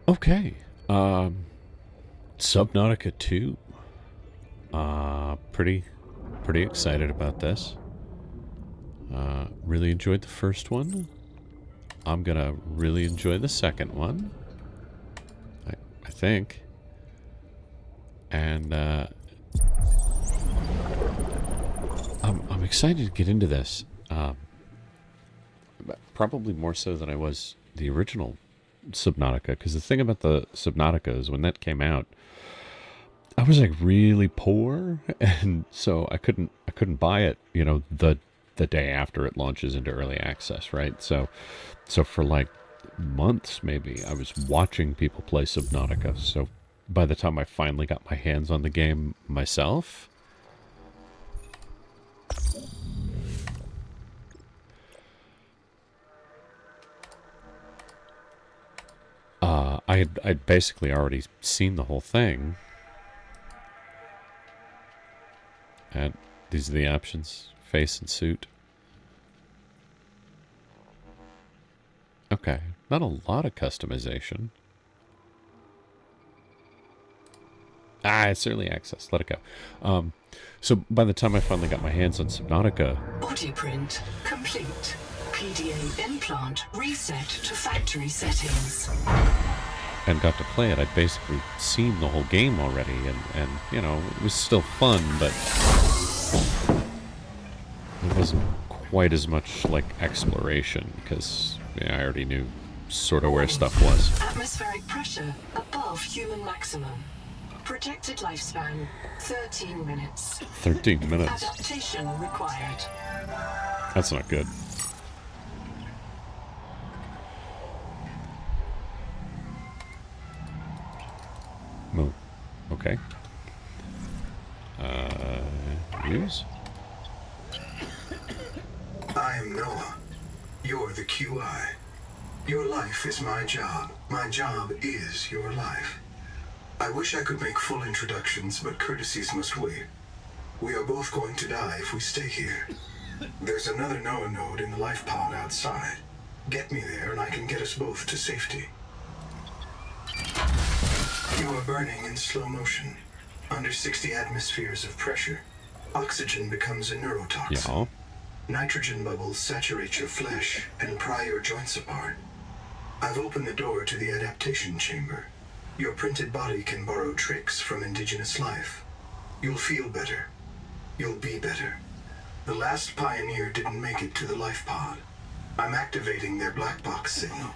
Okay. Subnautica 2. Pretty excited about this. Really enjoyed the first one. I'm gonna really enjoy the second one. I think. And I'm excited to get into this. Probably more so than I was the original Subnautica, because the thing about the Subnautica is when that came out, I was like really poor, and so I couldn't buy it, you know, the day after it launches into early access, right? So for like months maybe, I was watching people play Subnautica. So by the time I finally got my hands on the game myself, I'd basically already seen the whole thing. And these are the options: face and suit. Okay, not a lot of customization. It's early access. Let it go. So by the time I finally got my hands on Subnautica, audio print complete. PDA implant reset to factory settings. And got to play it, I'd basically seen the whole game already, and you know, it was still fun, but it wasn't quite as much like exploration, because I already knew sort of where stuff was. Atmospheric pressure above human maximum. Projected lifespan 13 minutes. 13 minutes. Adaptation required. That's not good. Move. Okay. Use? I am Noah. You're the QI. Your life is my job. My job is your life. I wish I could make full introductions, but courtesies must wait. We are both going to die if we stay here. There's another Noah node in the life pod outside. Get me there and I can get us both to safety. You are burning in slow motion. Under 60 atmospheres of pressure, oxygen becomes a neurotoxin. Yeah. Nitrogen bubbles saturate your flesh and pry your joints apart. I've opened the door to the adaptation chamber. Your printed body can borrow tricks from indigenous life. You'll feel better. You'll be better. The last pioneer didn't make it to the life pod. I'm activating their black box signal.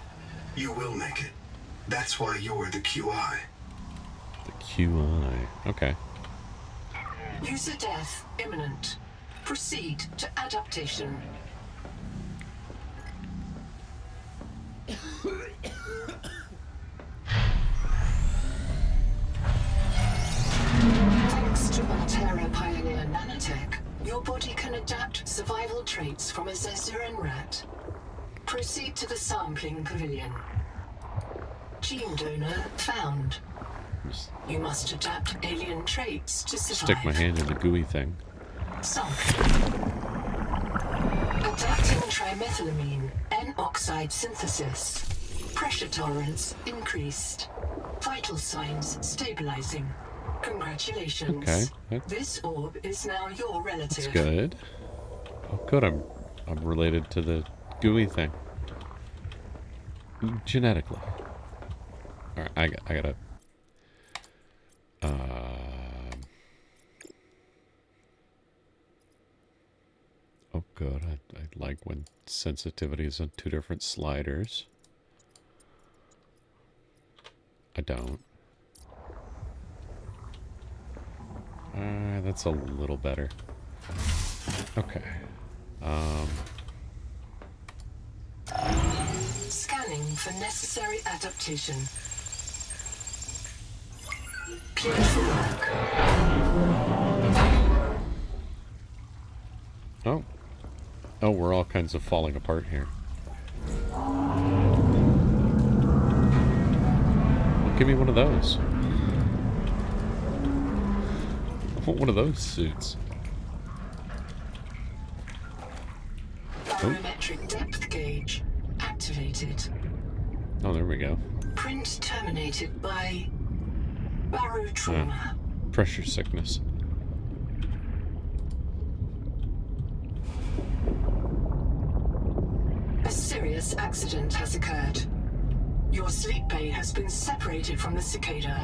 You will make it. That's why you're the QI. The QI. Okay. User death imminent. Proceed to adaptation. Thanks to Altera Pioneer Nanotech, your body can adapt survival traits from a Zezuran rat. Proceed to the sampling pavilion. Gene donor found. You must adapt alien traits to survive. Stick my hand in the gooey thing. Sunk. Adapting trimethylamine N-oxide synthesis. Pressure tolerance increased. Vital signs stabilizing. Congratulations. Okay. This orb is now your relative. That's good. Oh, good. I'm related to the gooey thing. Genetically. All right. I gotta. Oh, good. I like when sensitivity is on two different sliders. I don't. That's a little better. Okay. Scanning for necessary adaptation. Clear for work. Oh. Oh, we're all kinds of falling apart here. Well, give me one of those. I want one of those suits. Barometric depth gauge activated. Oh, there we go. Print terminated by barotrauma. Pressure sickness. A serious accident has occurred. Your sleep bay has been separated from the cicada.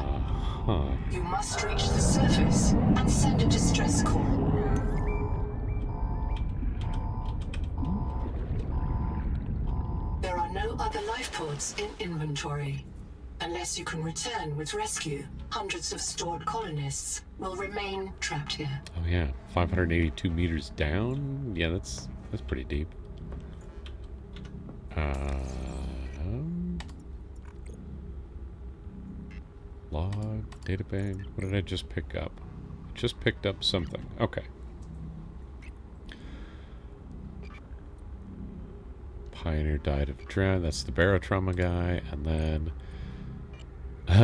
Huh. You must reach the surface and send a distress call. There are no other life pods in inventory. Unless you can return with rescue, hundreds of stored colonists will remain trapped here. Oh yeah, 582 meters down? Yeah, that's pretty deep. Log, databank. What did I just pick up? Just picked up something. Okay. Pioneer died of drought. That's the barotrauma guy. And then,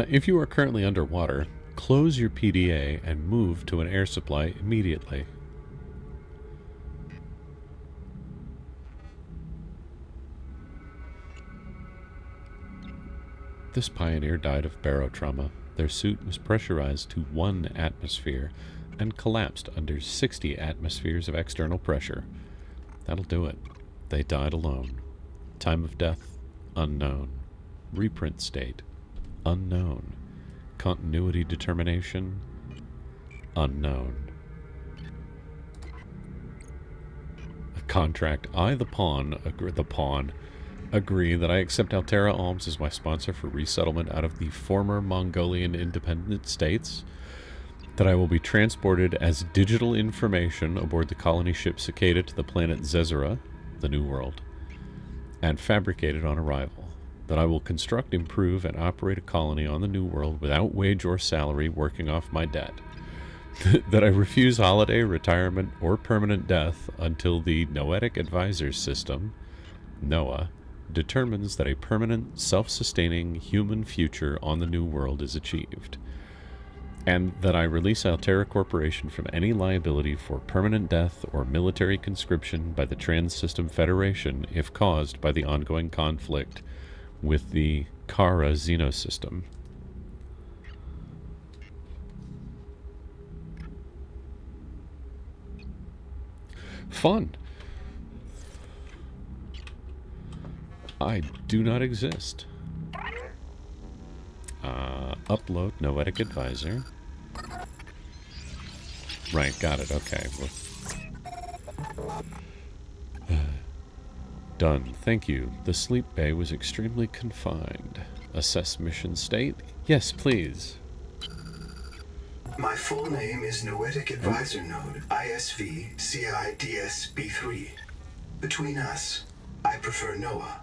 if you are currently underwater, close your PDA and move to an air supply immediately. This pioneer died of barotrauma. Their suit was pressurized to 1 atmosphere and collapsed under 60 atmospheres of external pressure. That'll do it. They died alone. Time of death, unknown. Reprint state, unknown. Continuity determination, unknown. A contract. I, the pawn, agree that I accept Altera Alms as my sponsor for resettlement out of the former Mongolian independent states, that I will be transported as digital information aboard the colony ship Cicada to the planet Zezera, the New World, and fabricated on arrival, that I will construct, improve, and operate a colony on the New World without wage or salary working off my debt, that I refuse holiday, retirement, or permanent death until the Noetic Advisors System, NOAA, determines that a permanent, self-sustaining human future on the New World is achieved, and that I release Altera Corporation from any liability for permanent death or military conscription by the Trans-System Federation if caused by the ongoing conflict with the Kara Xenosystem. Fun! I do not exist. Upload Noetic Advisor. Right, got it. Okay. Done. Thank you. The sleep bay was extremely confined. Assess mission state? Yes, please. My full name is Noetic Advisor Node, ISV CIDSB3. Between us, I prefer Noah.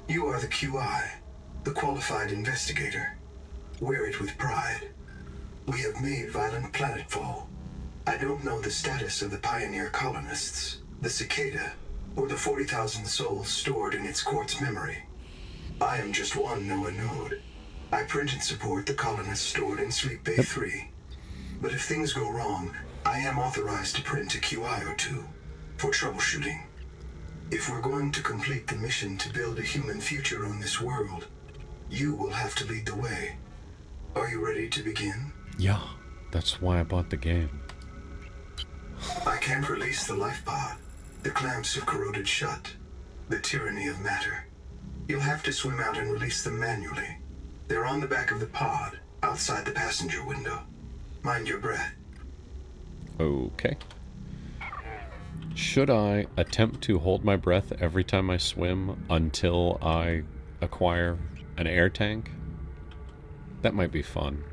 You are the QI, the qualified investigator. Wear it with pride. We have made violent planetfall. I don't know the status of the pioneer colonists, the Cicada, or the 40,000 souls stored in its quartz memory. I am just one Noah node. I print and support the colonists stored in Sleep Bay 3. But if things go wrong, I am authorized to print a QI or two for troubleshooting. If we're going to complete the mission to build a human future on this world, you will have to lead the way. Are you ready to begin? Yeah, that's why I bought the game. I can't release the life pod. The clamps have corroded shut. The tyranny of matter. You'll have to swim out and release them manually. They're on the back of the pod, outside the passenger window. Mind your breath. Okay. Should I attempt to hold my breath every time I swim until I acquire an air tank? That might be fun.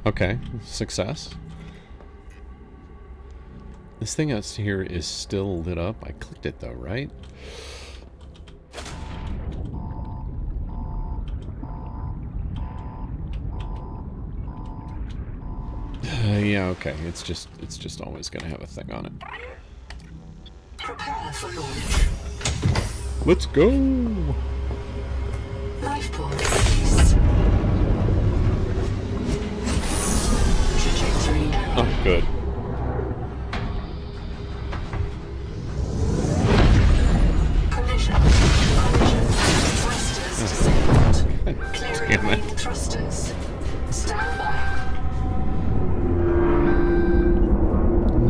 Okay, success. This thing out here is still lit up. I clicked it though, right? Yeah, okay. It's just always gonna have a thing on it. Prepare for launch. Let's go! Life pod release. Trajectory error. Oh, good. Collision. Thrusters disabled. Clearing Damn it. main thrusters. Stand by.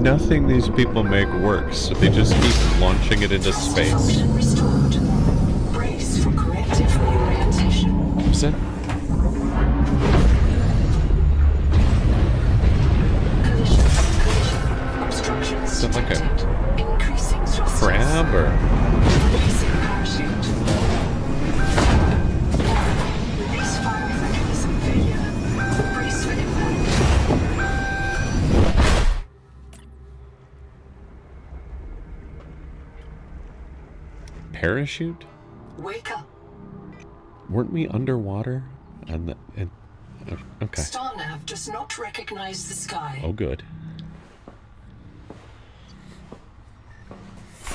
Nothing these people make works, so they just keep launching it into Thruster space. function restored. Brace for corrective reorientation. Is that Collision. Obstructions Is that like a detected. Increasing thrusters. crab or? Releasing parachute. Release firing mechanism failure. Brace for impact. Parachute? Wake up. Weren't we underwater? Okay. Starnav does not recognize the sky. Oh, good.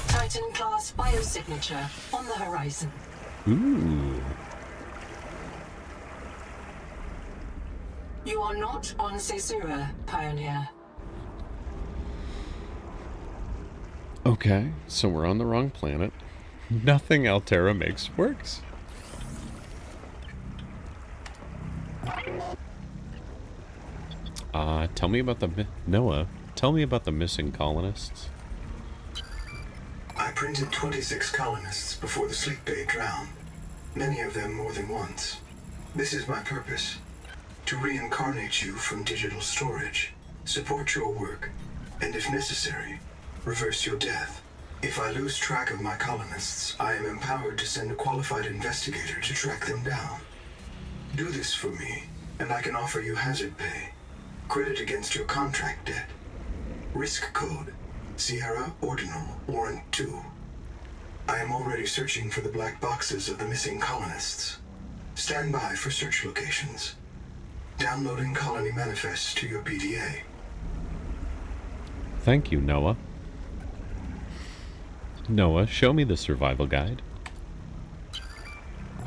Titan class biosignature on the horizon. Ooh. You are not on Caesura, Pioneer. Okay, so we're on the wrong planet. Nothing Altera makes works. Tell me about Noah, tell me about the missing colonists. I printed 26 colonists before the sleep bay drowned. Many of them more than once. This is my purpose. To reincarnate you from digital storage, support your work, and if necessary, reverse your death. If I lose track of my colonists, I am empowered to send a qualified investigator to track them down. Do this for me, and I can offer you hazard pay. Credit against your contract debt. Risk code, Sierra Ordinal Warrant 2. I am already searching for the black boxes of the missing colonists. Stand by for search locations. Downloading colony manifests to your PDA. Thank you, Noah. Noah, show me the survival guide.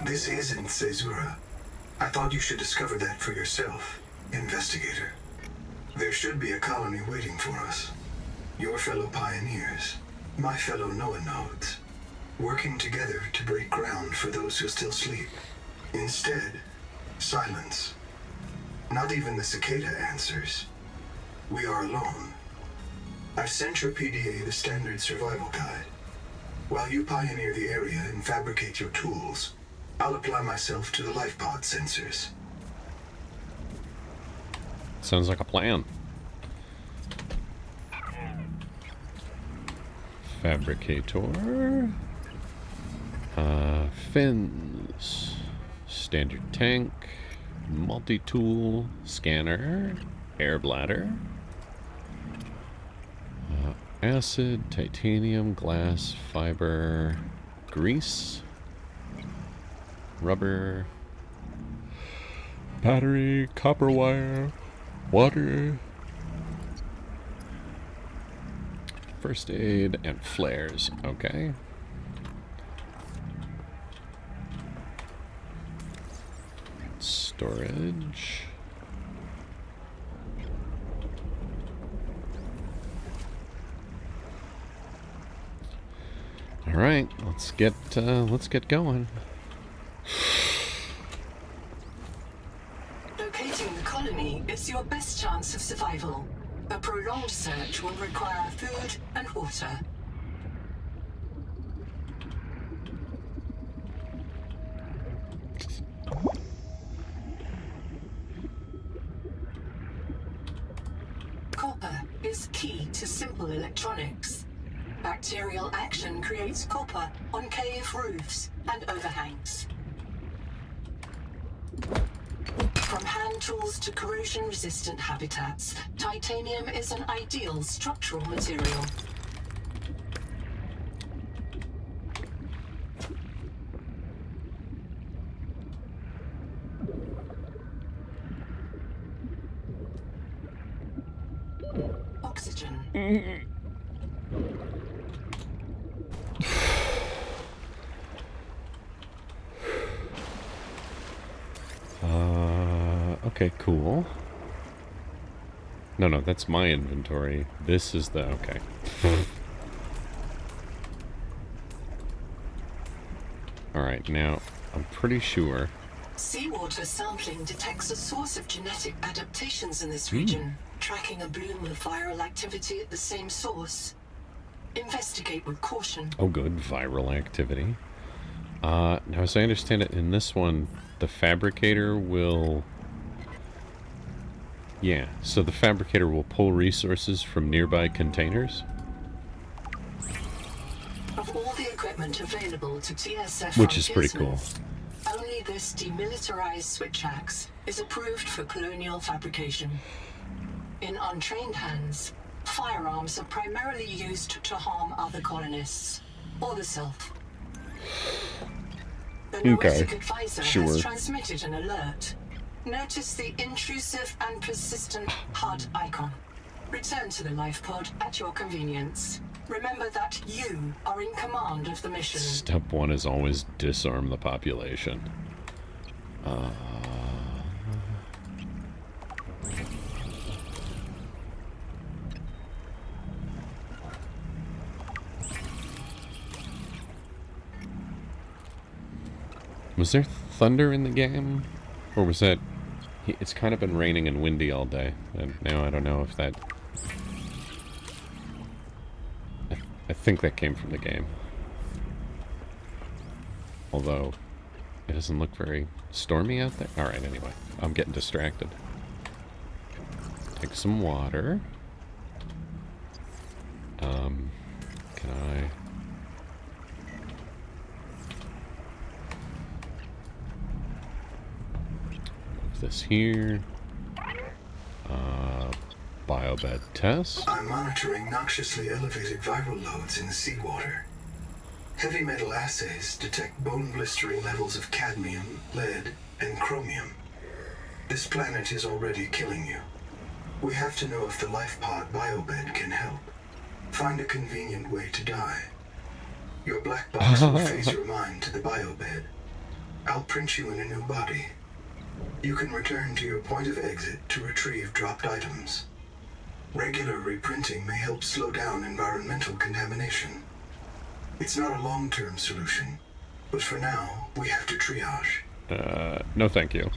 This isn't Caesura. I thought you should discover that for yourself, investigator. There should be a colony waiting for us. Your fellow pioneers, my fellow Noah nodes, working together to break ground for those who still sleep. Instead, silence. Not even the cicada answers. We are alone. I've sent your PDA the standard survival guide. While you pioneer the area and fabricate your tools, I'll apply myself to the life pod sensors. Sounds like a plan. Fabricator. Fins. Standard tank. Multi-tool. Scanner. Air bladder. Acid. Titanium. Glass. Fiber. Grease. Rubber. Battery. Copper wire. Water. First aid and flares. Okay. Storage. All right, let's get going. Locating the colony is your best chance of survival. A prolonged search will require food and water. Copper is key to simple electronics. Bacterial action creates copper on cave roofs and overhangs. From hand tools to corrosion-resistant habitats, titanium is an ideal structural material. Oxygen. Okay, cool. No, that's my inventory. This is the... okay. Alright, now, I'm pretty sure... Seawater sampling detects a source of genetic adaptations in this region, tracking a bloom of viral activity at the same source. Investigate with caution. Oh, good. Viral activity. Now, as I understand it, in this one, the fabricator will... yeah, so the fabricator will pull resources from nearby containers? Of all the equipment available to TSF Which is pretty cool. only this demilitarized switch axe is approved for colonial fabrication. In untrained hands, firearms are primarily used to harm other colonists, or the self. The noetic advisor has transmitted an alert. Notice the intrusive and persistent HUD icon. Return to the life pod at your convenience. Remember that you are in command of the mission. Step 1 is always disarm the population. Was there thunder in the game? Or was that... it's kind of been raining and windy all day. And now I don't know if that... I think that came from the game. Although, it doesn't look very stormy out there. Alright, anyway. I'm getting distracted. Take some water. Can I... move this here. Biobed test. I'm monitoring noxiously elevated viral loads in the seawater. Heavy metal assays detect bone-blistering levels of cadmium, lead, and chromium. This planet is already killing you. We have to know if the life pod biobed can help. Find a convenient way to die. Your black box will phase your mind to the biobed. I'll print you in a new body. You can return to your point of exit to retrieve dropped items. Regular reprinting may help slow down environmental contamination. It's not a long-term solution, but for now, we have to triage. No thank you.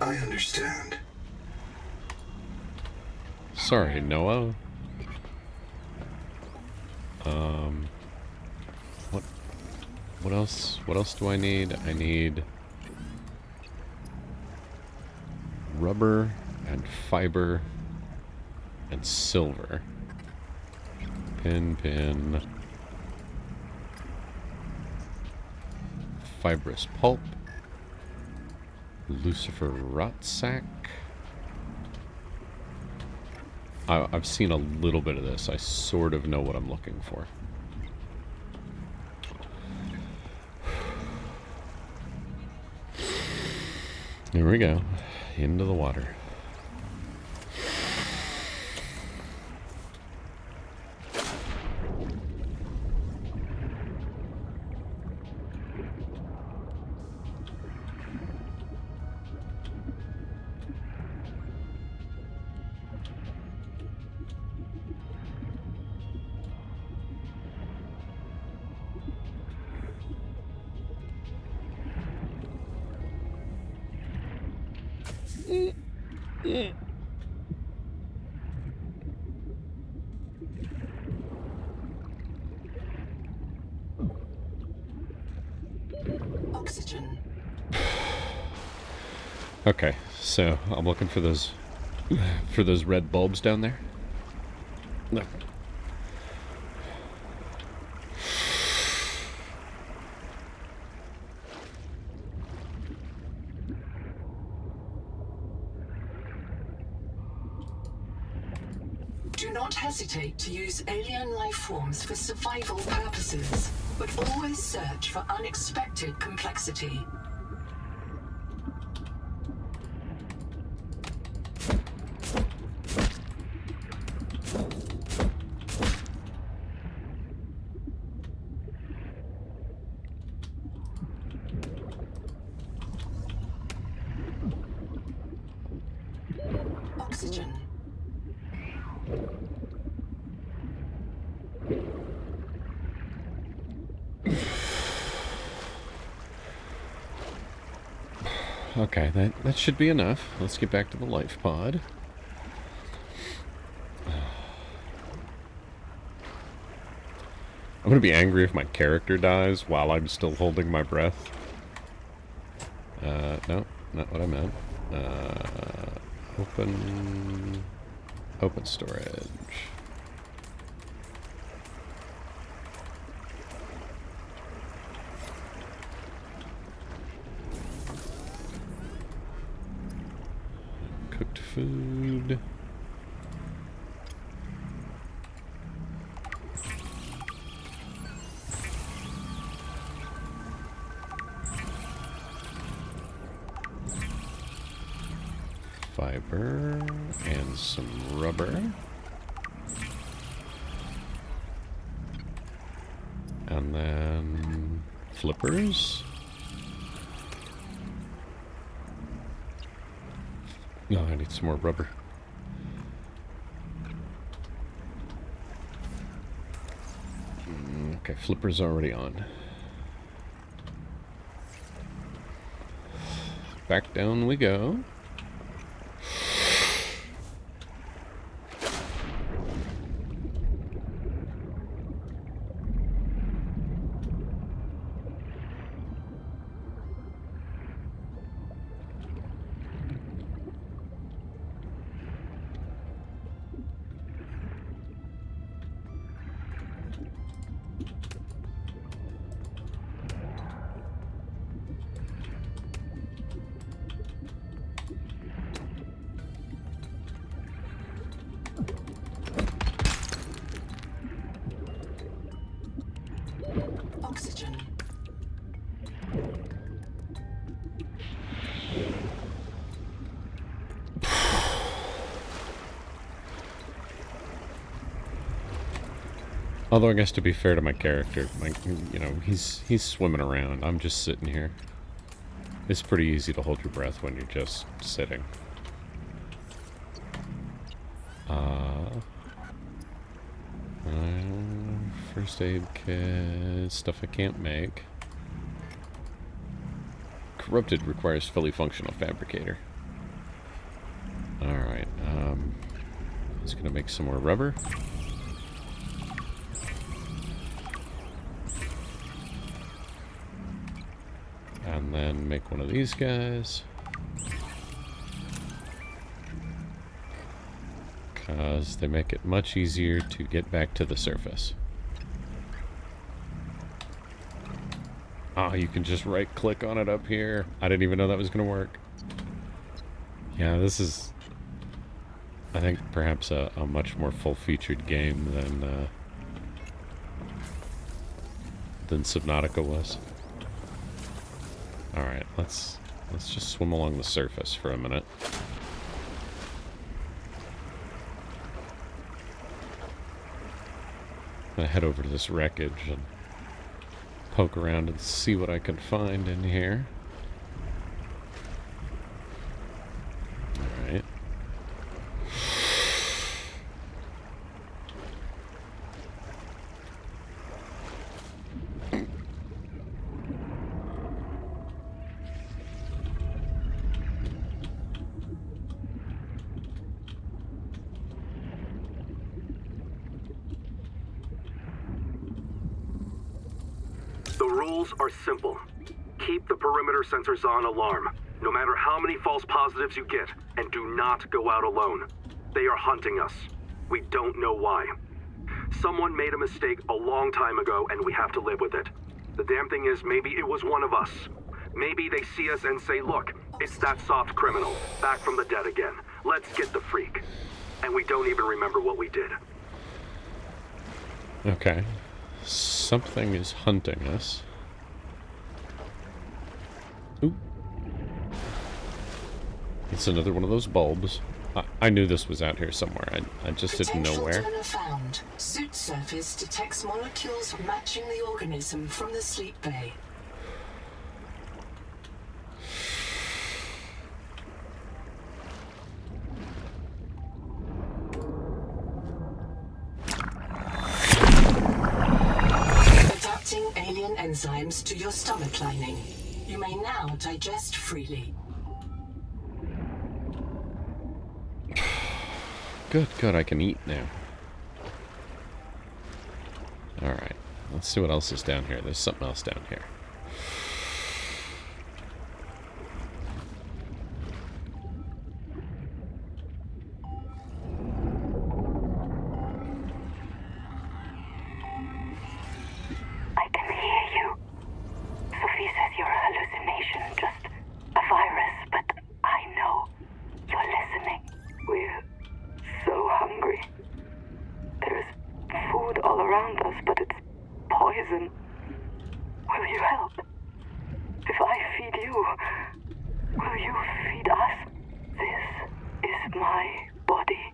I understand. Sorry, Noah. What else? What else do I need? I need rubber and fiber and silver. Pin. Fibrous pulp. Lucifer rot sack. I've seen a little bit of this. I sort of know what I'm looking for. Here we go. Into the water. Oxygen. Okay, so I'm looking for those red bulbs down there. Look. not hesitate to use alien life forms for survival purposes, but always search for unexpected complexity. Oxygen. Okay, that should be enough. Let's get back to the life pod. I'm gonna be angry if my character dies while I'm still holding my breath. No, not what I meant. Open storage. Cooked food. Fiber and some rubber. And then flippers. No, I need some more rubber. Okay, flipper's already on. Back down we go. Oxygen. Although I guess to be fair to my character, he's swimming around. I'm just sitting here. It's pretty easy to hold your breath when you're just sitting. First aid kit, stuff I can't make. Corrupted requires fully functional fabricator. Alright, just gonna make some more rubber. And then make one of these guys. Because they make it much easier to get back to the surface. Oh, you can just right click on it up here. I didn't even know that was going to work. Yeah, this is, I think, perhaps a much more full-featured game than Subnautica was. Alright, let's just swim along the surface for a minute. I'm gonna head over to this wreckage and poke around and see what I can find in here. Alright. The rules are simple. Keep the perimeter sensors on alarm, no matter how many false positives you get, and do not go out alone. They are hunting us. We don't know why. Someone made a mistake a long time ago, and we have to live with it. The damn thing is, maybe it was one of us. Maybe they see us and say, look, it's that soft criminal, back from the dead again. Let's get the freak. And we don't even remember what we did. Okay. Something is hunting us. Ooh. It's another one of those bulbs. I knew this was out here somewhere. I just didn't know where. Donor found. Suit surface detects molecules matching the organism from the sleep bay. Adapting alien enzymes to your stomach lining. You may now digest freely. Good, I can eat now. Alright, let's see what else is down here. There's something else down here. I can hear you. Sophie says you're a hallucination, just a virus, but I know you're listening. We're so hungry. There's food all around us, but it's poison. Will you help? If I feed you, will you feed us? This is my body,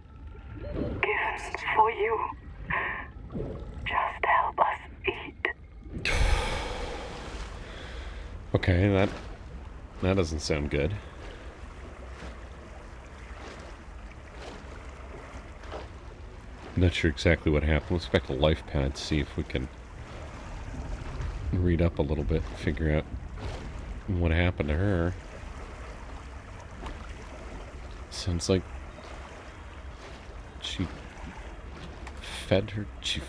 given for you. Just help us eat. Okay, that doesn't sound good. Not sure exactly what happened. Let's go back to life pad, see if we can read up a little bit, figure out what happened to her. Sounds like she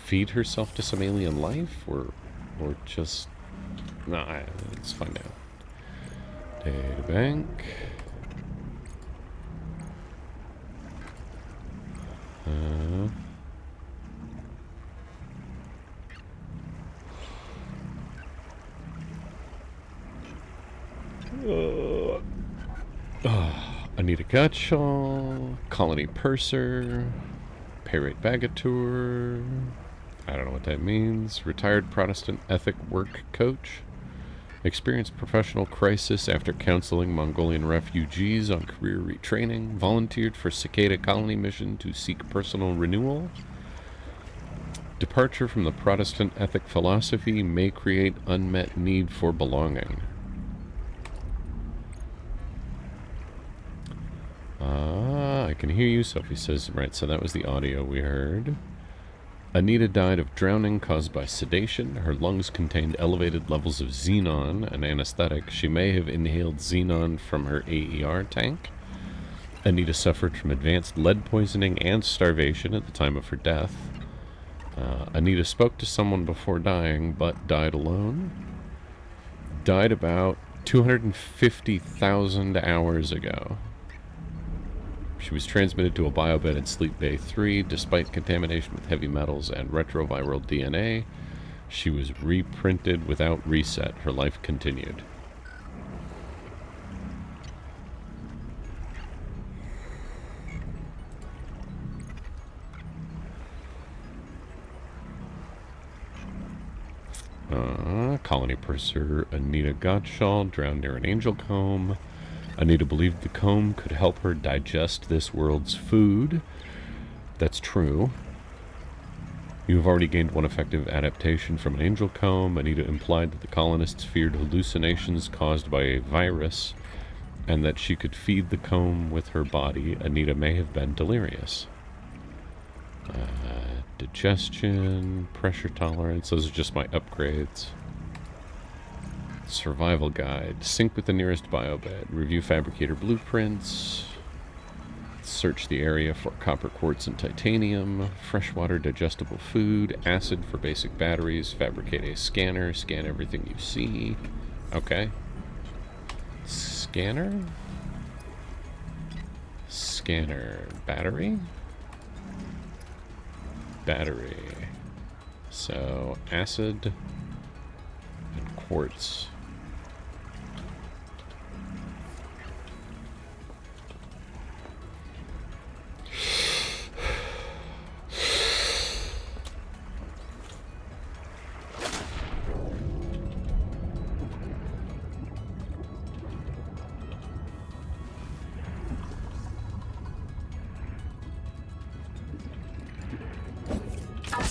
feed herself to some alien life, or just let's find out. Data bank. Anita Gottschall, Colony Purser, Pyrite Bagateur. I don't know what that means. Retired Protestant ethic work coach. Experienced professional crisis after counseling Mongolian refugees on career retraining. Volunteered for Cicada colony mission to seek personal renewal. Departure from the Protestant ethic philosophy may create unmet need for belonging. I can hear you, Sophie says. Right, so that was the audio we heard. Anita died of drowning caused by sedation. Her lungs contained elevated levels of xenon, an anesthetic. She may have inhaled xenon from her AER tank. Anita suffered from advanced lead poisoning and starvation at the time of her death. Anita spoke to someone before dying, but died alone. Died about 250,000 hours ago. She was transmitted to a biobed in Sleep Bay 3. Despite contamination with heavy metals and retroviral DNA, she was reprinted without reset. Her life continued. Colony Purser Anita Gottschall drowned near an angel comb. Anita believed the comb could help her digest this world's food. That's true. You have already gained one effective adaptation from an angel comb. Anita implied that the colonists feared hallucinations caused by a virus, and that she could feed the comb with her body. Anita may have been delirious. Digestion, pressure tolerance, those are just my upgrades. Survival guide. Sync with the nearest biobed. Review fabricator blueprints. Search the area for copper quartz and titanium. Freshwater digestible food. Acid for basic batteries. Fabricate a scanner. Scan everything you see. Okay. Scanner? Scanner. Battery? Battery. So, acid and quartz.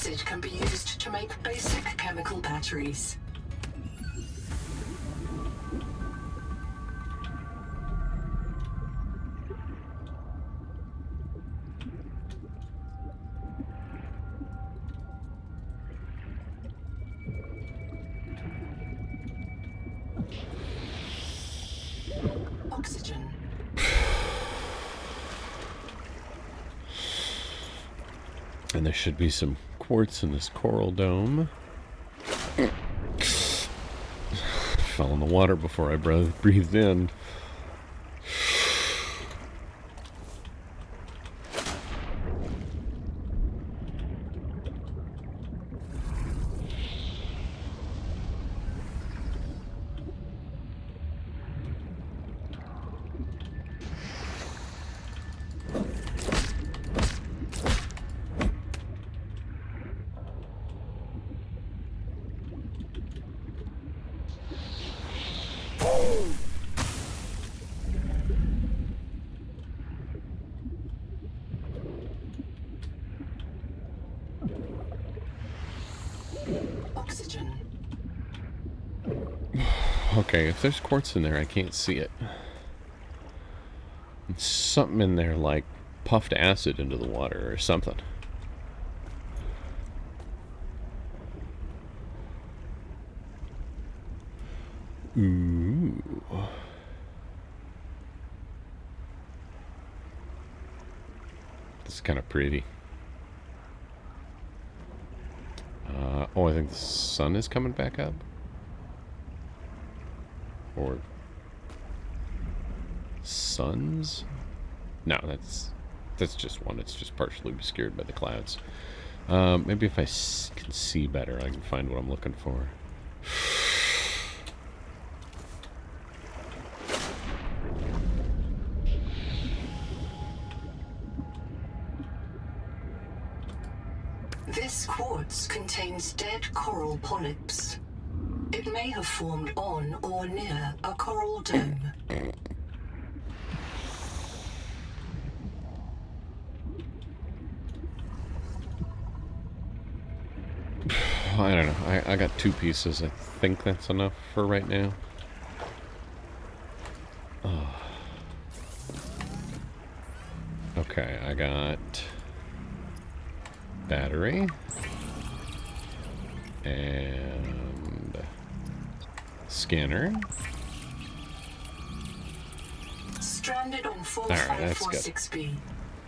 acid can be used to make basic chemical batteries. Oxygen. And there should be some quartz in this coral dome. Fell in the water before I breathed in. Oxygen. Okay, if there's quartz in there, I can't see it. It's something in there like puffed acid into the water or something. Ooh. This is kind of pretty. Oh, I think the sun is coming back up. Or suns? No, that's just one. It's just partially obscured by the clouds. Maybe if I can see better, I can find what I'm looking for. This quartz contains dead coral polyps. It may have formed on or near a coral dome. I don't know. I got 2 pieces. I think that's enough for right now. Oh. Okay, I got battery and scanner. Stranded on 4546B,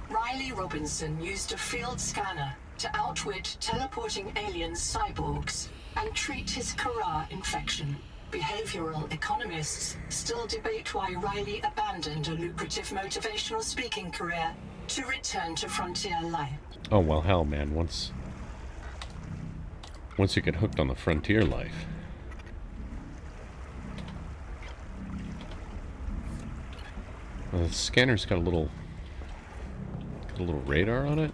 Riley Robinson used a field scanner to outwit teleporting alien cyborgs and treat his Kara infection. Behavioral economists still debate why Riley abandoned a lucrative motivational speaking career to return to frontier life. Oh, well, hell, man. Once you get hooked on the frontier life. Well, the scanner's got a little radar on it.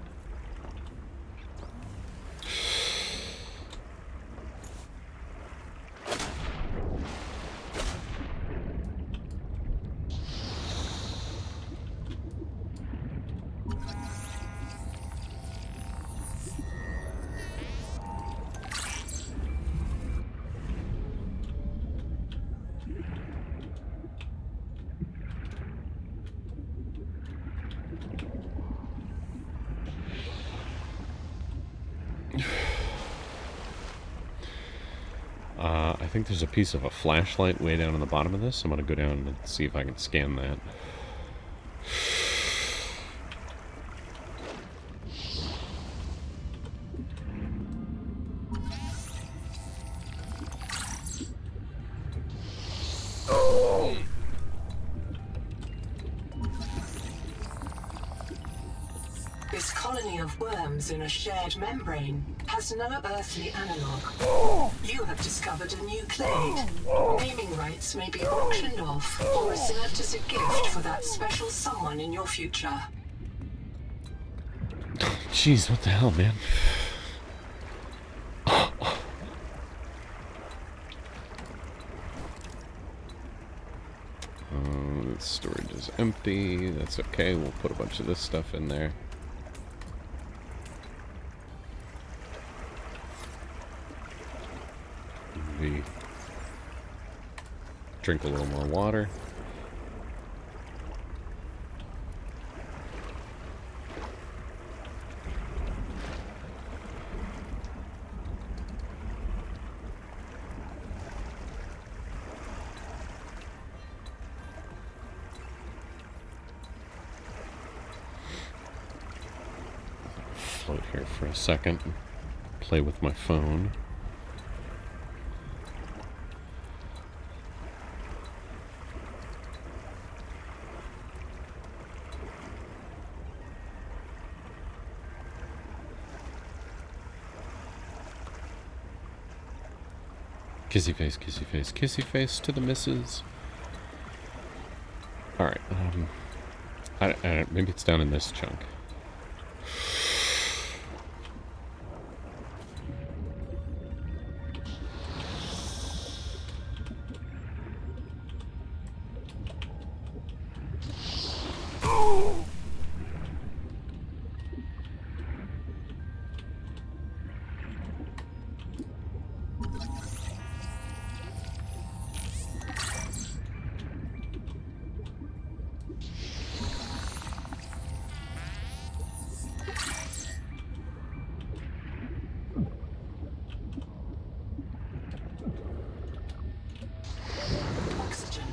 I think there's a piece of a flashlight way down on the bottom of this. I'm going to go down and see if I can scan that. This colony of worms in a shared membrane has no earthly analog. You have discovered a new clade. Naming rights may be auctioned off or reserved as a gift for that special someone in your future. Jeez, what the hell, man? Storage is empty. That's okay. We'll put a bunch of this stuff in there. maybe drink a little more water. Float here for a second, play with my phone. Kissy face, kissy face, kissy face to the missus. Alright, maybe it's down in this chunk. Oxygen.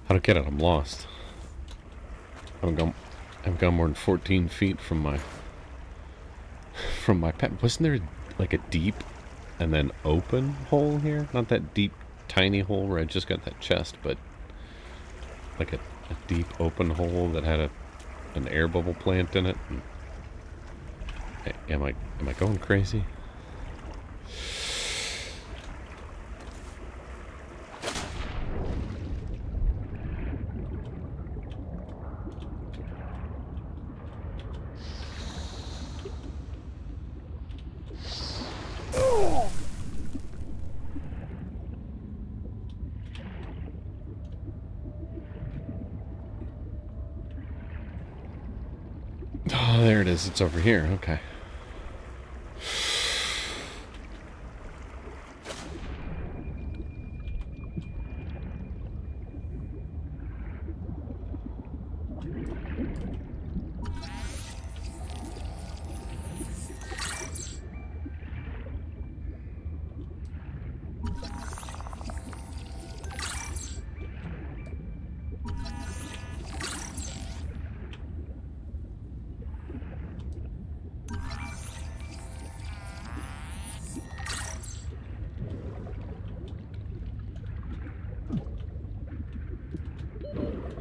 How to get it? I'm lost. I've gone more than 14 feet from my pet. Wasn't there like a deep and then open hole here? Not that deep, tiny hole where I just got that chest, but like a deep open hole that had an air bubble plant in it. And am I going crazy? Oh, there it is. It's over here. Okay.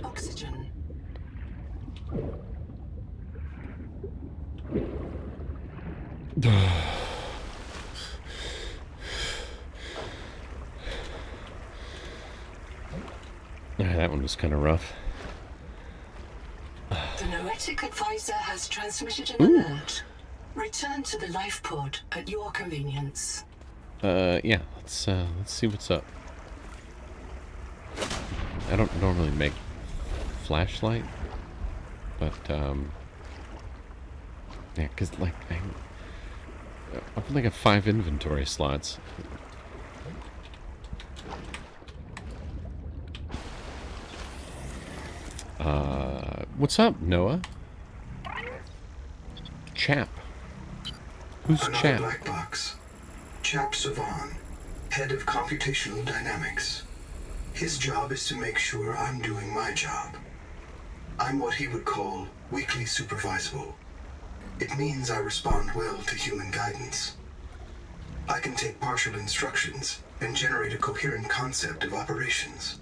Oxygen. That one was kind of rough. The noetic advisor has transmitted an alert. Return to the life pod at your convenience. Yeah, let's see what's up. I don't normally make flashlight, but yeah, cause like I've only got 5 inventory slots. What's up, Noah? Chap. Who's Another Chap? black box. Chap Savan, head of computational dynamics. His job is to make sure I'm doing my job. I'm what he would call weakly supervisable. It means I respond well to human guidance. I can take partial instructions and generate a coherent concept of operations.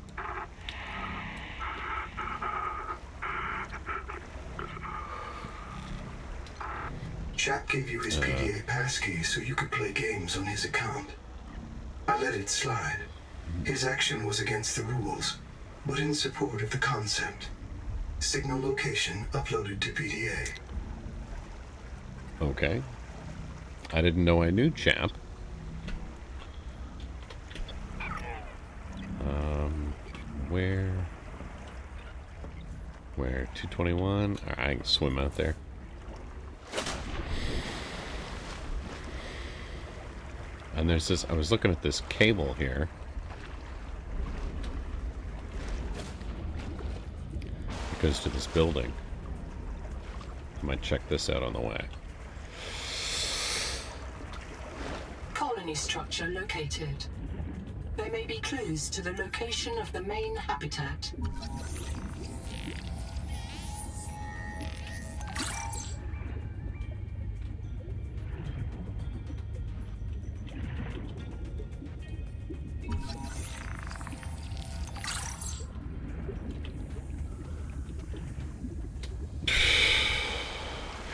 Chap gave you his PDA passkey so you could play games on his account. I let it slide. His action was against the rules, but in support of the concept. Signal location uploaded to PDA. Okay. I didn't know I knew Chap. Where? 221? Alright, I can swim out there. And there's this, I was looking at this cable here. It goes to this building. I might check this out on the way. Colony structure located. There may be clues to the location of the main habitat.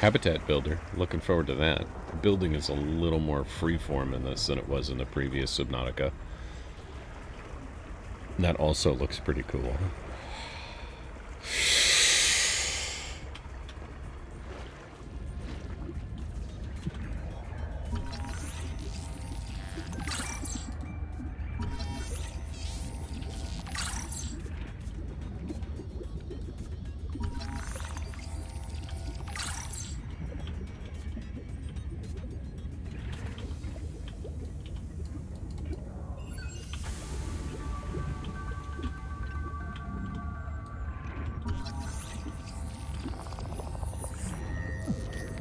Habitat builder. Looking forward to that. The building is a little more freeform in this than it was in the previous Subnautica. That also looks pretty cool.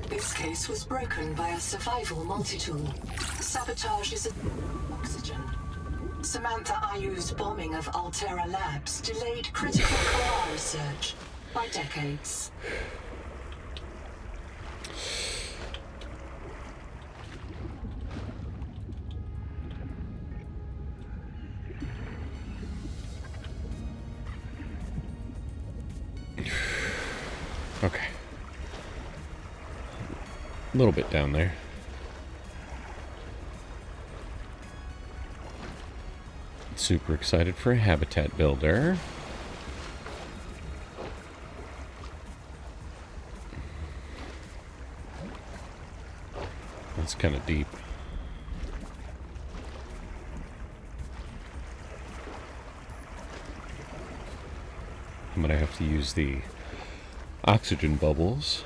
This case was broken by a survival multi-tool. Sabotage is oxygen. Samantha Ayu's bombing of Altera Labs delayed critical core research by decades. Okay. A little bit down there. Super excited for a habitat builder. That's kind of deep. I'm gonna have to use the oxygen bubbles.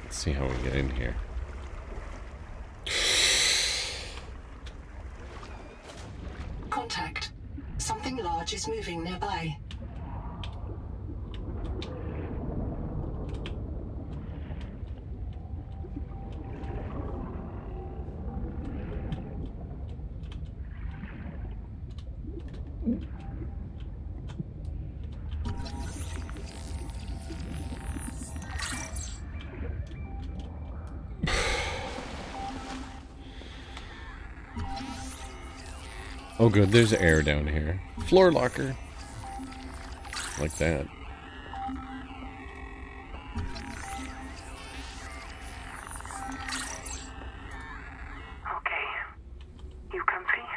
Let's see how we get in here. Contact. Something large is moving nearby. Oh good, there's air down here. Floor locker. Like that. Okay. You can see?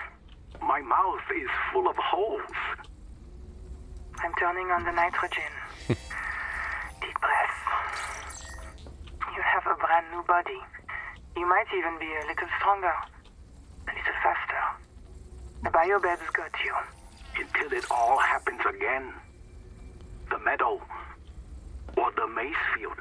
My mouth is full of holes. I'm turning on the nitrogen. Deep breath. You have a brand new body. You might even be a little stronger. A little faster. The biobeds got you. Until it all happens again. The meadow. Or the maze field.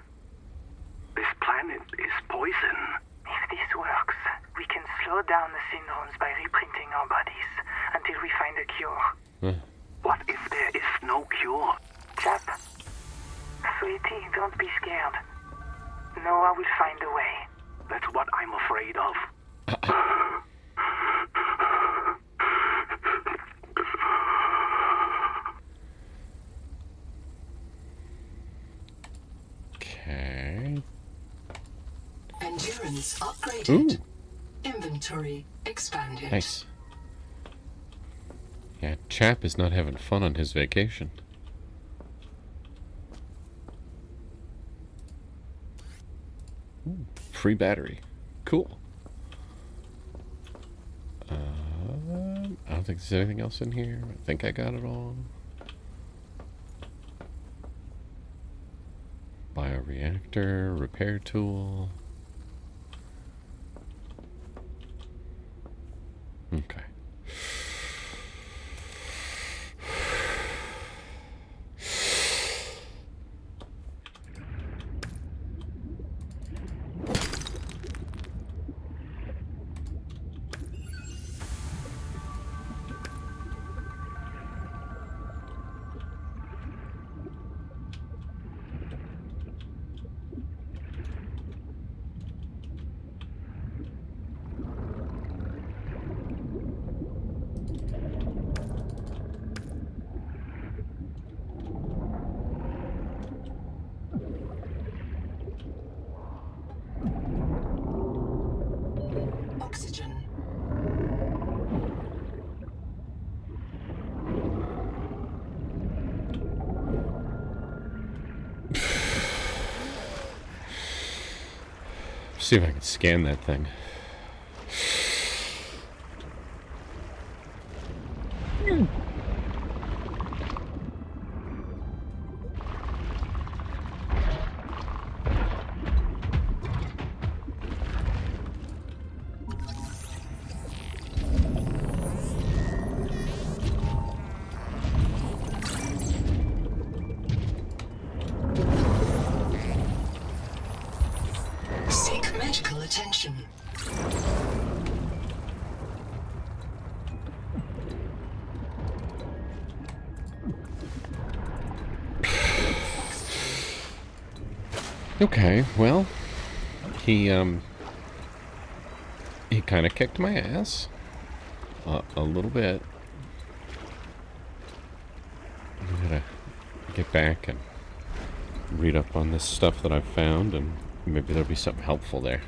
This planet is poison. If this works, we can slow down the syndromes by reprinting our bodies until we find a cure. What if there is no cure? Chap. Sweetie, don't be scared. Noah will find a way. That's what I'm afraid of. Okay. Endurance upgraded. Ooh. Inventory expanded. Nice. Yeah, chap is not having fun on his vacation. Ooh, free battery. Cool. I don't think there's anything else in here. I think I got it all. Bioreactor, repair tool. oxygen. See if I can scan that thing. Seek medical attention. Okay, well, he kind of kicked my ass a little bit. I'm gonna get back and read up on this stuff that I've found, and maybe there'll be something helpful there.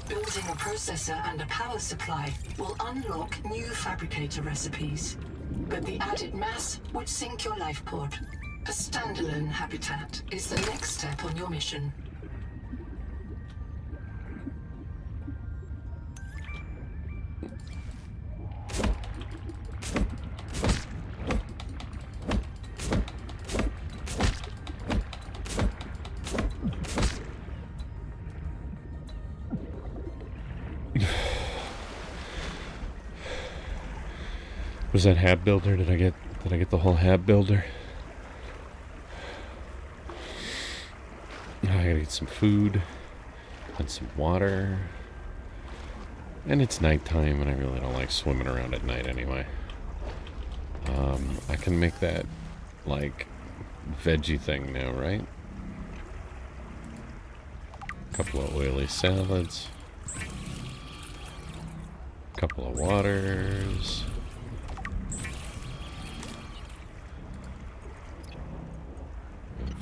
Building a processor and a power supply will unlock new fabricator recipes. But the added mass would sink your life pod. A standalone habitat is the next step on your mission. Was that hab builder? Did I get the whole hab builder? I gotta get some food and some water. And it's nighttime, and I really don't like swimming around at night anyway. I can make that, like, veggie thing now, right? A couple of oily salads. A couple of waters.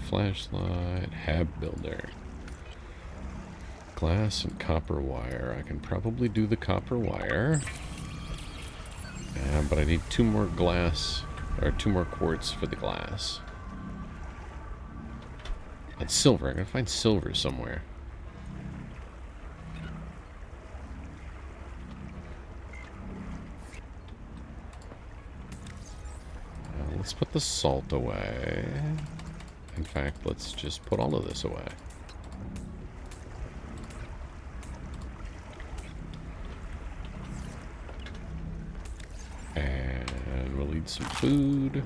Flashlight, hab builder, glass and copper wire. I can probably do the copper wire, but I need 2 more glass, or 2 more quartz for the glass. And silver. I gotta find silver somewhere. Let's put the salt away. In fact, let's just put all of this away. And we'll eat some food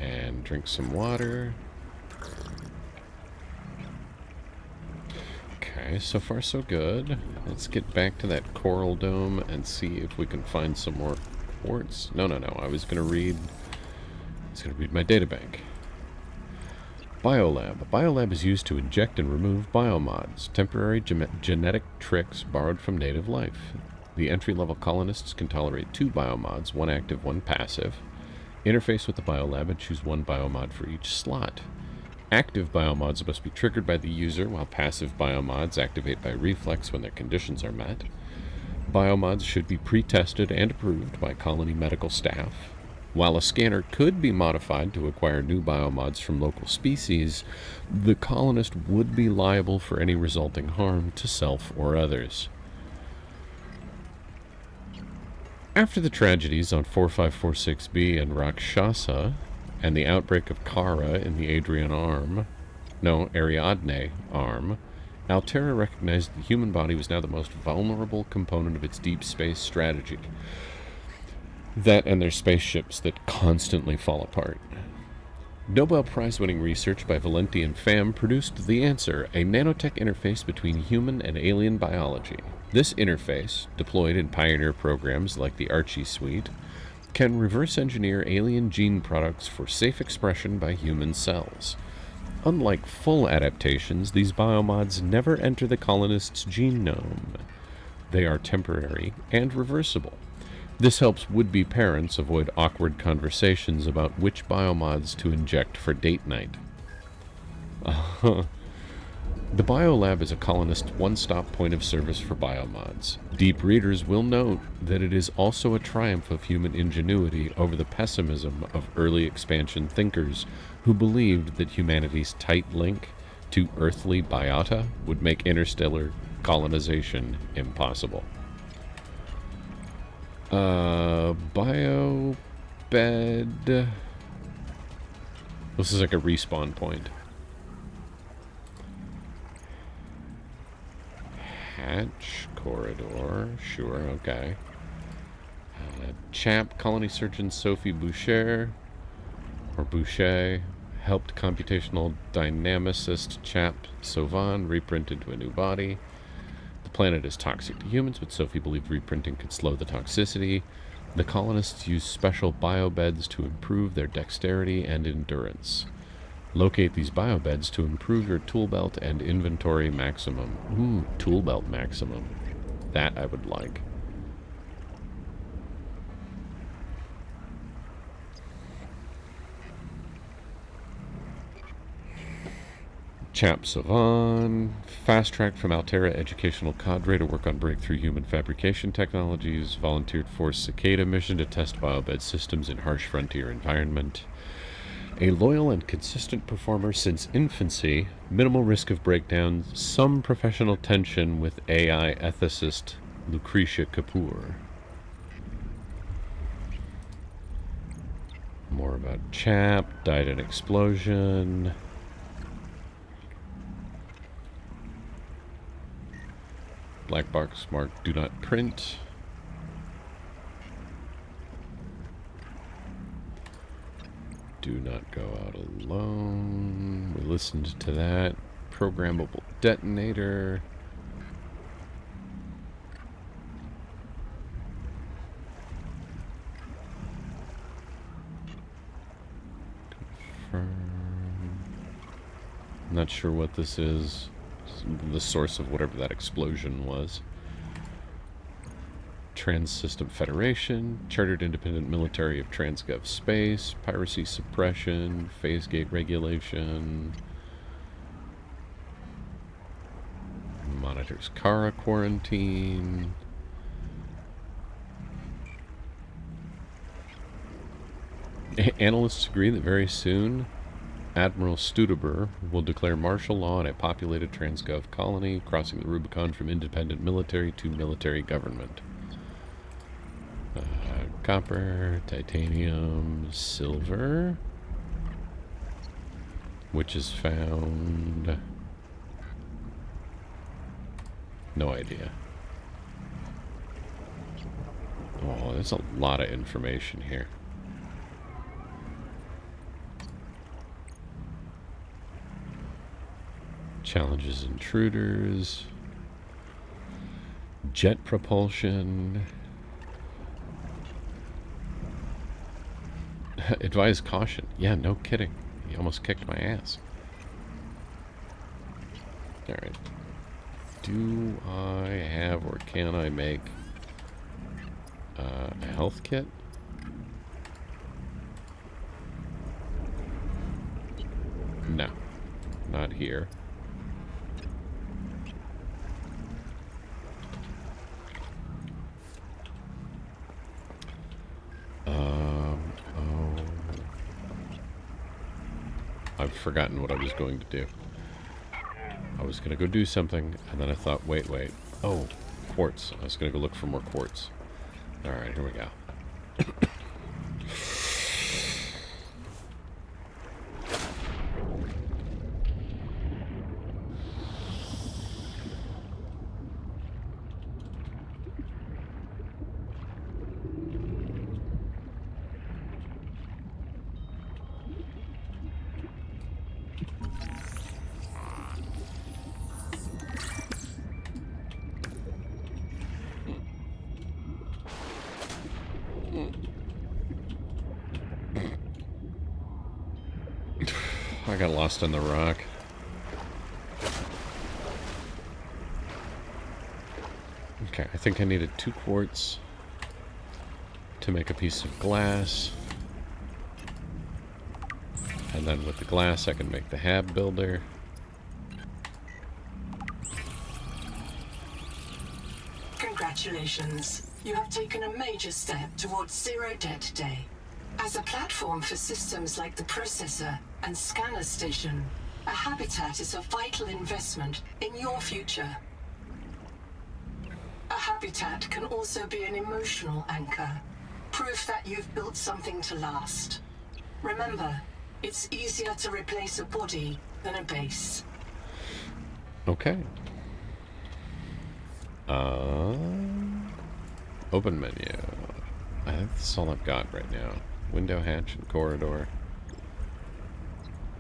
and drink some water. Okay, so far so good. Let's get back to that coral dome and see if we can find some more quartz. No. I was gonna read my databank. Biolab. A biolab is used to inject and remove biomods, temporary genetic tricks borrowed from native life. The entry-level colonists can tolerate 2 biomods, 1 active, 1 passive. Interface with the biolab and choose 1 biomod for each slot. Active biomods must be triggered by the user, while passive biomods activate by reflex when their conditions are met. Biomods should be pre-tested and approved by colony medical staff. While a scanner could be modified to acquire new biomods from local species, the colonist would be liable for any resulting harm to self or others. After the tragedies on 4546B and Rakshasa, and the outbreak of Kara in the Ariadne arm, Altera recognized the human body was now the most vulnerable component of its deep space strategy. That and their spaceships that constantly fall apart. Nobel Prize-winning research by Valenti and Pham produced the answer, a nanotech interface between human and alien biology. This interface, deployed in pioneer programs like the Archie suite, can reverse engineer alien gene products for safe expression by human cells. Unlike full adaptations, these biomods never enter the colonist's genome. They are temporary and reversible. This helps would-be parents avoid awkward conversations about which biomods to inject for date night. The Biolab is a colonist one-stop point of service for biomods. Deep readers will note that it is also a triumph of human ingenuity over the pessimism of early expansion thinkers who believed that humanity's tight link to earthly biota would make interstellar colonization impossible. Biobed. This is like a respawn point. Hatch corridor. Sure, okay. Chap, colony surgeon Sophie Boucher, or Boucher, helped computational dynamicist Chap Sauvan reprint into a new body. The planet is toxic to humans, but Sophie believed reprinting could slow the toxicity. The colonists used special biobeds to improve their dexterity and endurance. Locate these biobeds to improve your tool belt and inventory maximum. Ooh, tool belt maximum. That I would like. Chap Savan, fast-tracked from Altera Educational Cadre to work on breakthrough human fabrication technologies, volunteered for Cicada mission to test biobed systems in harsh frontier environment. A loyal and consistent performer since infancy, minimal risk of breakdown, some professional tension with AI ethicist Lucretia Kapoor. More about Chap, died in explosion. Black box marked do not print. Do not go out alone. We listened to that. Programmable detonator. Confirm. Not sure what this is. The source of whatever that explosion was. Trans-System Federation, Chartered Independent Military of Transgov Space, Piracy Suppression, Phase Gate Regulation, Monitors Kara Quarantine. Analysts agree that very soon Admiral Studeber will declare martial law in a populated Transgov colony, crossing the Rubicon from independent military to military government. Copper, titanium, silver, which is found... No idea. Oh, there's a lot of information here. Challenges intruders. Jet propulsion. Advise caution. Yeah, no kidding. He almost kicked my ass. Alright. Do I have or can I make a health kit? No. Not here. I've forgotten what I was going to do. I was going to go do something, and then I thought, wait. Oh, quartz. I was going to go look for more quartz. Alright, here we go. I got lost in the rock. Okay, I think I needed 2 quartz to make a piece of glass. And then with the glass, I can make the hab builder. Congratulations. You have taken a major step towards zero debt today. As a platform for systems like the processor and scanner station, a habitat is a vital investment in your future. A habitat can also be an emotional anchor, proof that you've built something to last. Remember, it's easier to replace a body than a base. Okay. Open menu. I think that's all I've got right now. Window, hatch, and corridor.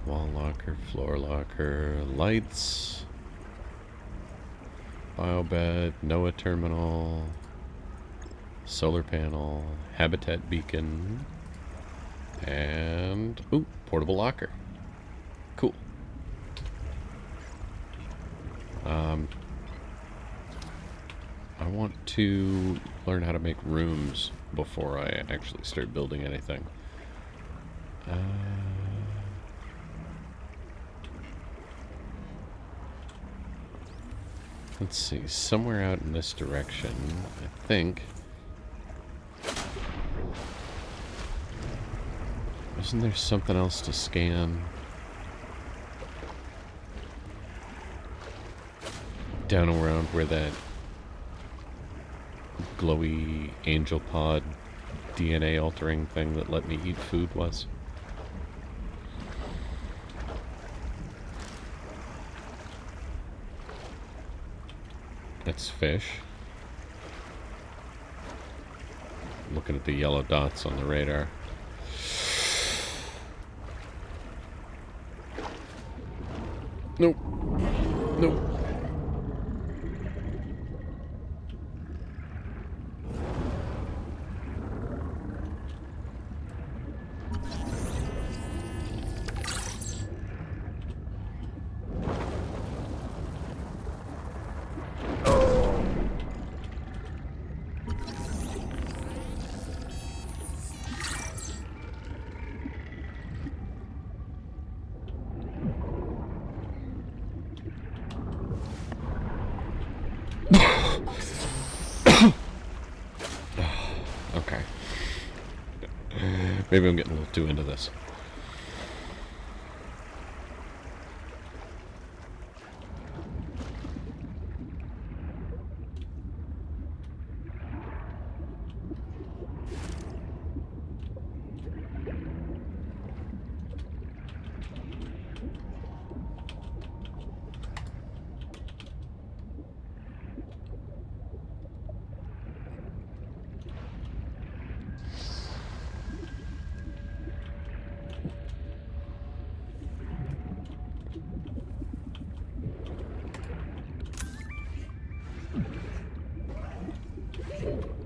Wall locker, floor locker, lights. Biobed, NOAA terminal. Solar panel, habitat beacon. And, ooh, portable locker. Cool. I want to learn how to make rooms before I actually start building anything. Let's see, somewhere out in this direction, I think. Isn't there something else to scan? Down around where that glowy angel pod DNA altering thing that let me eat food was. That's fish. Looking at the yellow dots on the radar. Nope. Nope. Okay. Maybe I'm getting a little too into this.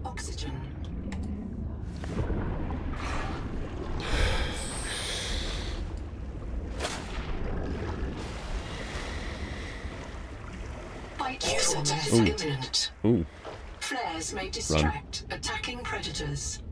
Oxygen. User death imminent. Ooh. Flares may distract attacking predators.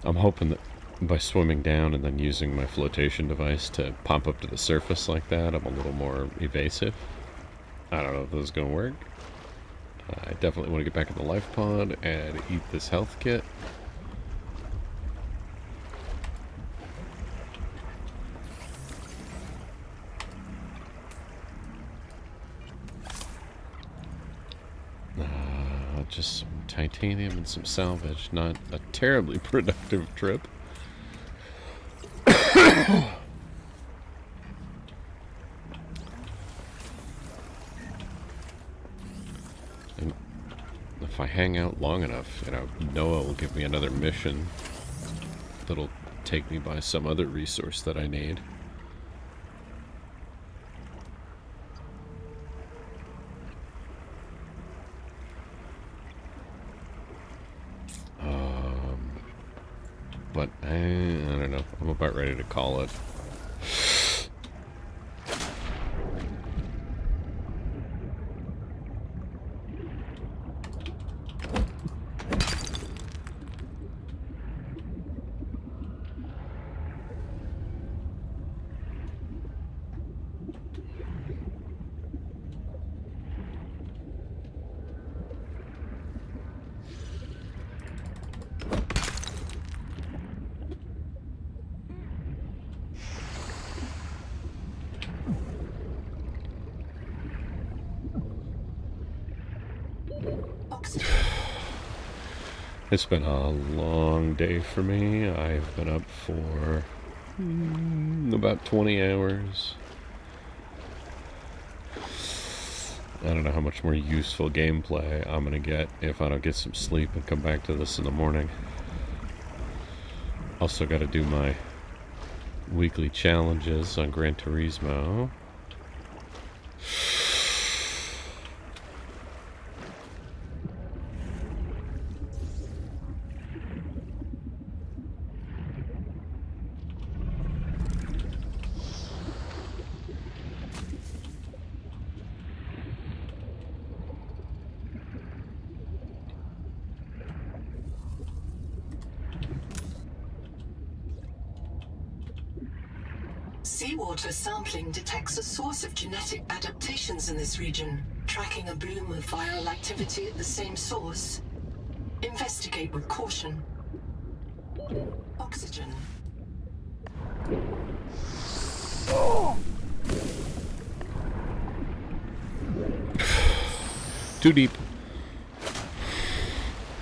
I'm hoping that by swimming down and then using my flotation device to pop up to the surface like that, I'm a little more evasive. I don't know if this is going to work. I definitely want to get back in the life pod and eat this health kit. Just some titanium and some salvage. Not a terribly productive trip. And hang out long enough, you know, Noah will give me another mission that'll take me by some other resource that I need. But I don't know. I'm about ready to call it. It's been a long day for me. I've been up for about 20 hours. I don't know how much more useful gameplay I'm going to get if I don't get some sleep and come back to this in the morning. Also got to do my weekly challenges on Gran Turismo. Seawater sampling detects a source of genetic adaptations in this region, tracking a bloom of viral activity at the same source. Investigate with caution. Oxygen. Too deep.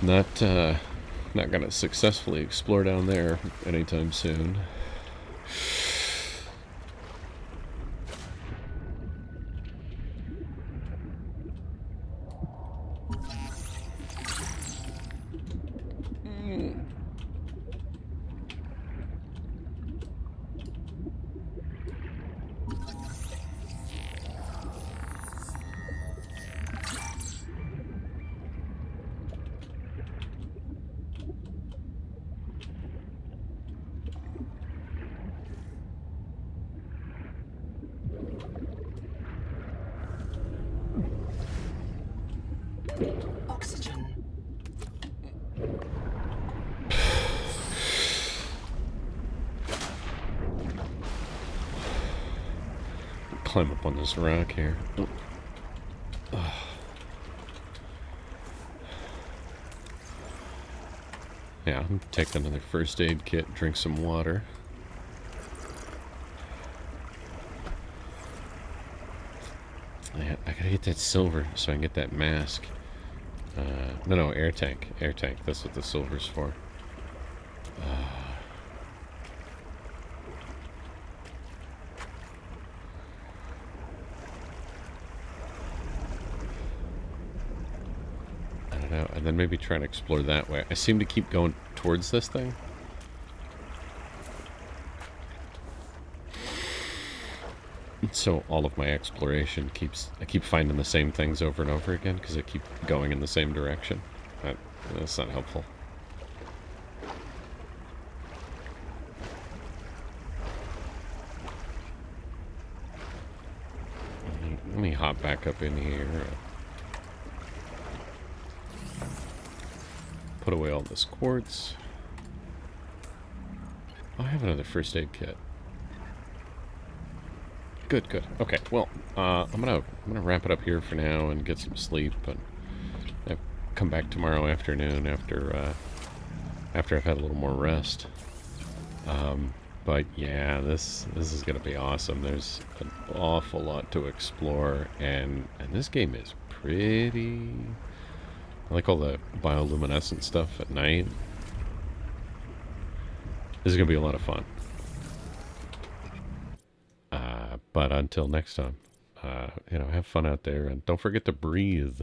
Not gonna successfully explore down there anytime soon. Oxygen. Climb up on this rock here. Yeah, take another first aid kit, drink some water. I gotta get that silver so I can get that mask. No, air tank. Air tank, that's what the silver's for. I don't know, and then maybe try and explore that way. I seem to keep going towards this thing. So all of my exploration I keep finding the same things over and over again because I keep going in the same direction. That's not helpful. Let me hop back up in here. Put away all this quartz. Oh, I have another first aid kit. Good. Okay, well, I'm gonna wrap it up here for now and get some sleep, and I'll come back tomorrow afternoon after I've had a little more rest. But yeah, this is gonna be awesome. There's an awful lot to explore, and this game is pretty. I like all the bioluminescent stuff at night. This is gonna be a lot of fun. But until next time, have fun out there, and don't forget to breathe.